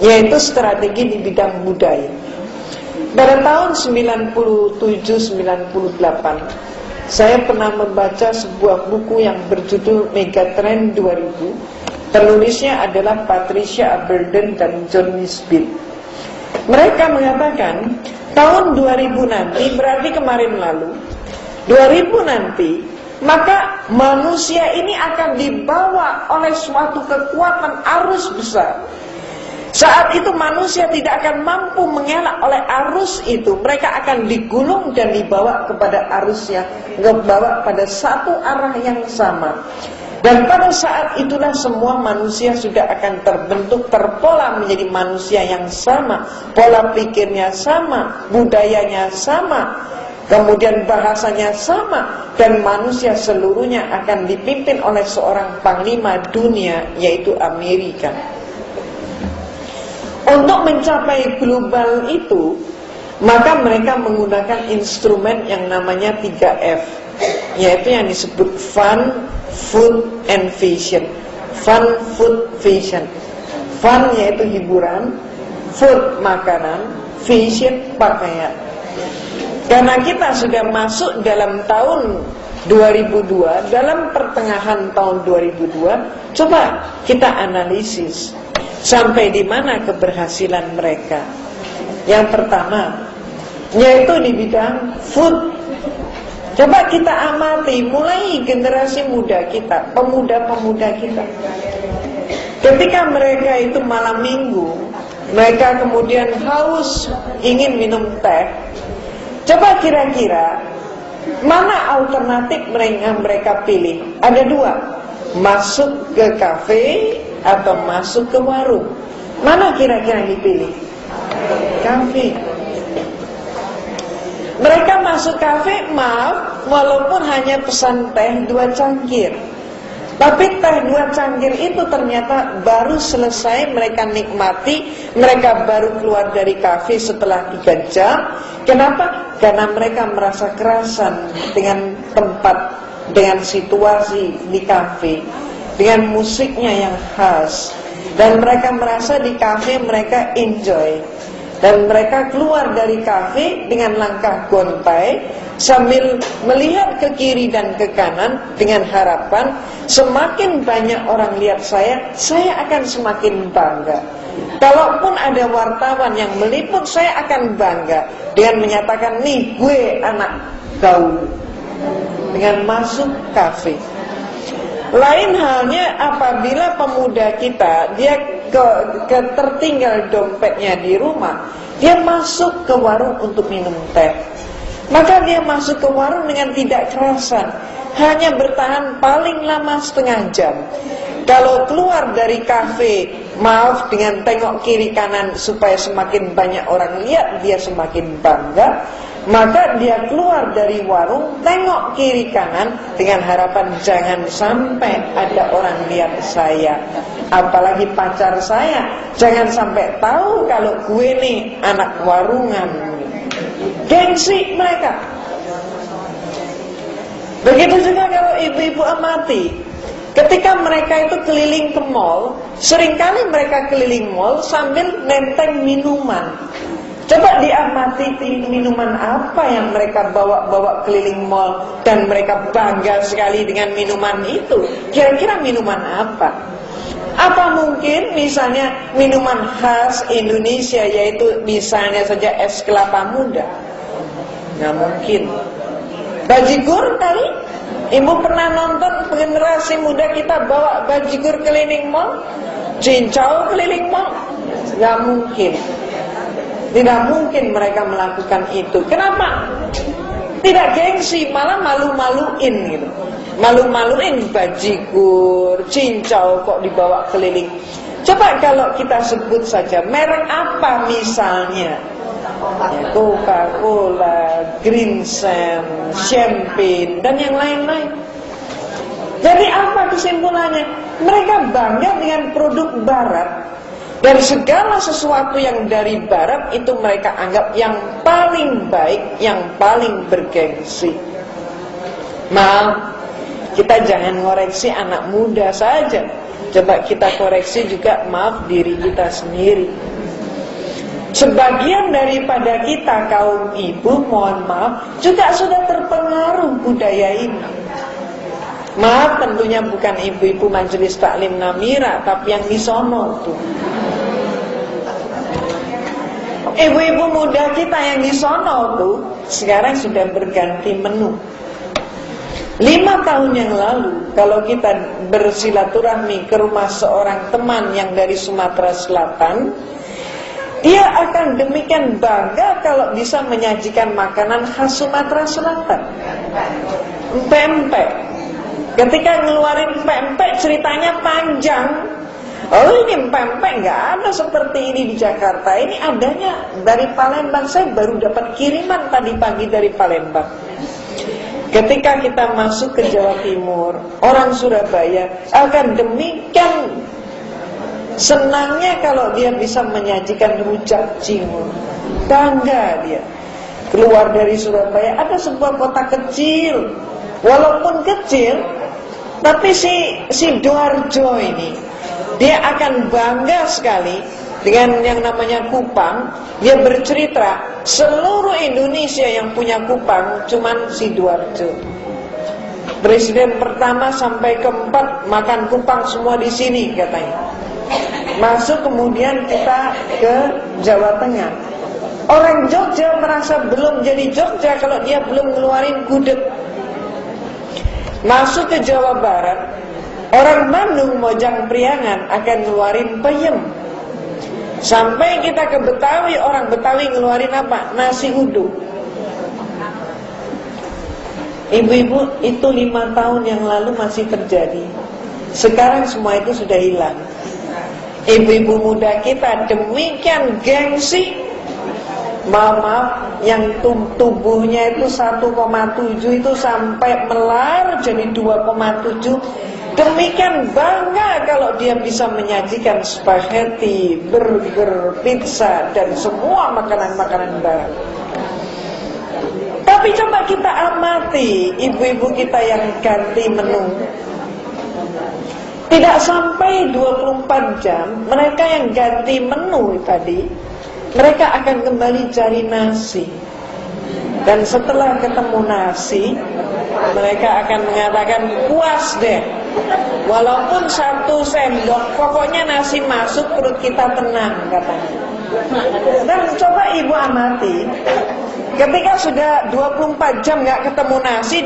yaitu strategi di bidang budaya. Pada tahun 97-98, saya pernah membaca sebuah buku yang berjudul Megatrend 2000. Penulisnya adalah Patricia Aberden dan John Nisbet. Mereka mengatakan tahun 2000 nanti, berarti kemarin lalu, 2000 nanti, maka manusia ini akan dibawa oleh suatu kekuatan arus besar. Saat itu manusia tidak akan mampu mengelak oleh arus itu. Mereka akan digulung dan dibawa kepada arus yang dibawa pada satu arah yang sama. Dan pada saat itulah semua manusia sudah akan terbentuk, terpola menjadi manusia yang sama. Pola pikirnya sama, budayanya sama, kemudian bahasanya sama. Dan manusia seluruhnya akan dipimpin oleh seorang panglima dunia, yaitu Amerika. Untuk mencapai global itu, maka mereka menggunakan instrumen yang namanya 3F, yaitu yang disebut Fun, Food, and Fashion. Fun, Food, Fashion. Fun yaitu hiburan, food makanan, fashion pakaian. Karena kita sudah masuk dalam tahun 2002, dalam pertengahan tahun 2002, coba kita analisis sampai di mana keberhasilan mereka. Yang pertama, yaitu di bidang food. Coba kita amati mulai generasi muda kita, pemuda-pemuda kita. Ketika mereka itu malam minggu, mereka kemudian haus, ingin minum teh. Coba kira-kira mana alternatif mereka pilih? Ada dua, masuk ke kafe atau masuk ke warung. Mana kira-kira yang dipilih? Kafe. Mereka masuk kafe, maaf, walaupun hanya pesan teh 2 cangkir. Tapi teh 2 cangkir itu ternyata baru selesai mereka nikmati. Mereka baru keluar dari kafe setelah 3 jam. Kenapa? Karena mereka merasa kerasan dengan tempat, dengan situasi di kafe, dengan musiknya yang khas. Dan mereka merasa di kafe mereka enjoy. Dan mereka keluar dari kafe dengan langkah gontai, sambil melihat ke kiri dan ke kanan dengan harapan semakin banyak orang lihat saya akan semakin bangga. Kalaupun ada wartawan yang meliput, saya akan bangga dengan menyatakan, nih gue anak gaul, dengan masuk kafe. Lain halnya apabila pemuda kita, dia tertinggal dompetnya di rumah, dia masuk ke warung untuk minum teh. Maka dia masuk ke warung dengan tidak kerasan, hanya bertahan paling lama setengah jam. Kalau keluar dari kafe, maaf, dengan tengok kiri kanan supaya semakin banyak orang lihat, dia semakin bangga. Maka dia keluar dari warung, tengok kiri kanan dengan harapan jangan sampai ada orang lihat saya, apalagi pacar saya, jangan sampai tahu kalau gue nih anak warungan. Gengsi mereka. Begitu juga kalau ibu-ibu amati, ketika mereka itu keliling ke mall, seringkali mereka keliling mall sambil nenteng minuman. Coba diamati minuman apa yang mereka bawa keliling mall dan mereka bangga sekali dengan minuman itu. Kira-kira minuman apa? Apa mungkin misalnya minuman khas Indonesia, yaitu misalnya saja es kelapa muda? Nggak mungkin. Bajigur kali? Ibu pernah nonton generasi muda kita bawa bajigur keliling mall? Cincau keliling mall? Nggak mungkin. Tidak mungkin mereka melakukan itu. Kenapa? Tidak gengsi, malah malu-maluin gitu. Malu-maluin bajigur, cincau kok dibawa keliling. Coba kalau kita sebut saja merek apa misalnya, Coca-Cola, Green Sand, Champagne, dan yang lain-lain. Jadi apa kesimpulannya? Mereka bangga dengan produk barat. Dan segala sesuatu yang dari barat itu mereka anggap yang paling baik, yang paling bergengsi. Maaf, kita jangan ngoreksi anak muda saja. Coba kita koreksi juga, maaf, diri kita sendiri. Sebagian daripada kita kaum ibu, mohon maaf, juga sudah terpengaruh budaya ini. Maaf, tentunya bukan ibu-ibu Majelis Taklim Namira, tapi yang di sono tuh. Ibu-ibu muda kita yang di sono tuh sekarang sudah berganti menu. 5 tahun yang lalu, kalau kita bersilaturahmi ke rumah seorang teman yang dari Sumatera Selatan, dia akan demikian bangga kalau bisa menyajikan makanan khas Sumatera Selatan, pempek. Ketika ngeluarin pempek ceritanya panjang. Oh, ini pempek nggak ada seperti ini di Jakarta. Ini adanya dari Palembang. Saya baru dapat kiriman tadi pagi dari Palembang. Ketika kita masuk ke Jawa Timur, orang Surabaya akan demikian senangnya kalau dia bisa menyajikan rujak cingur. Bangga dia. Keluar dari Surabaya, ada sebuah kota kecil, walaupun kecil, tapi si Doarjo ini, dia akan bangga sekali dengan yang namanya kupang. Dia bercerita seluruh Indonesia yang punya kupang cuman Sidoarjo. Presiden pertama sampai keempat makan kupang semua di sini katanya. Masuk kemudian kita ke Jawa Tengah. Orang Jogja merasa belum jadi Jogja kalau dia belum ngeluarin gudeg. Masuk ke Jawa Barat, orang Bandung Mojang Priangan akan ngeluarin peyem. Sampai kita ke Betawi, orang Betawi ngeluarin apa? Nasi uduk. Ibu-ibu, itu 5 tahun yang lalu masih terjadi. Sekarang semua itu sudah hilang. Ibu-ibu muda kita demikian gengsi. Maaf, yang tubuhnya itu 1,7 itu sampai melar jadi 2,7. Demikian bangga kalau dia bisa menyajikan spaghetti, burger, pizza, dan semua makanan-makanan barat. Tapi coba kita amati ibu-ibu kita yang ganti menu. Tidak sampai 24 jam, mereka yang ganti menu tadi, mereka akan kembali cari nasi. Dan setelah ketemu nasi, mereka akan mengatakan puas deh. Walaupun 1 sendok, pokoknya nasi masuk perut kita tenang katanya. Dan coba ibu amati, ketika sudah 24 jam gak ketemu nasi,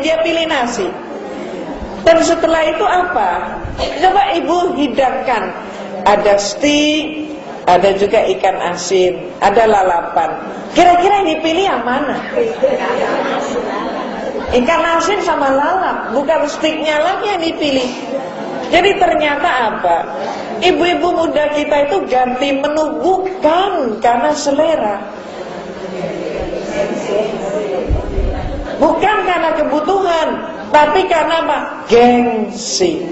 dia pilih nasi. Dan setelah itu apa? Coba ibu hidangkan, ada steak, ada juga ikan asin, ada lalapan. Kira-kira yang dipilih yang mana? Ikan asin sama lalap, bukan steaknya lagi yang dipilih. Jadi ternyata apa? Ibu-ibu muda kita itu ganti menu bukan karena selera, bukan karena kebutuhan, tapi karena apa? Gengsi.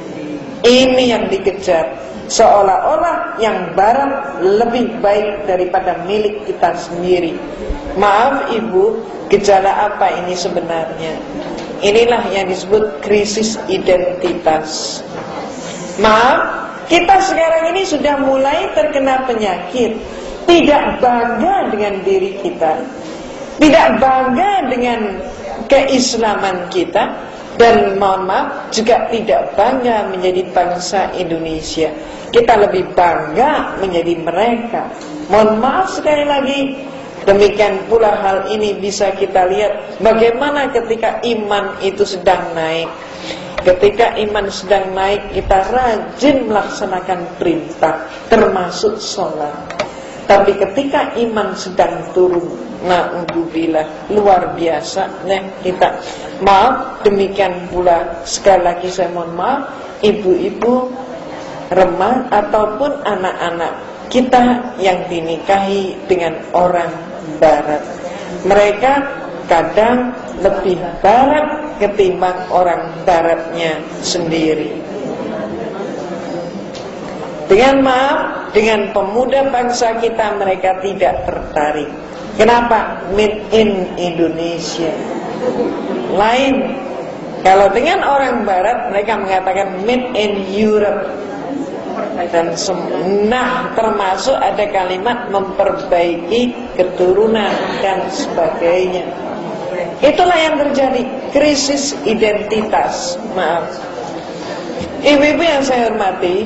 Ini yang dikejar. Seolah-olah yang barat lebih baik daripada milik kita sendiri. Maaf ibu, gejala apa ini sebenarnya? Inilah yang disebut krisis identitas. Maaf, kita sekarang ini sudah mulai terkena penyakit. Tidak bangga dengan diri kita, tidak bangga dengan keislaman kita, dan mohon maaf juga tidak bangga menjadi bangsa Indonesia. Kita lebih bangga menjadi mereka. Mohon maaf sekali lagi. Demikian pula hal ini bisa kita lihat bagaimana ketika iman itu sedang naik. Ketika iman sedang naik, kita rajin melaksanakan perintah, termasuk sholat. Tapi ketika iman sedang turun, na'udzubillah, luar biasa. Nah, kita maaf, demikian pula sekali lagi saya mohon maaf, ibu-ibu remaja ataupun anak-anak kita yang dinikahi dengan orang barat. Mereka kadang lebih barat ketimbang orang baratnya sendiri. Dengan maaf, dengan pemuda bangsa kita mereka tidak tertarik. Kenapa? Made in Indonesia. Lain. Kalau dengan orang barat mereka mengatakan made in Europe. Dan termasuk ada kalimat memperbaiki keturunan dan sebagainya. Itulah yang terjadi, krisis identitas. Maaf, ibu-ibu yang saya hormati,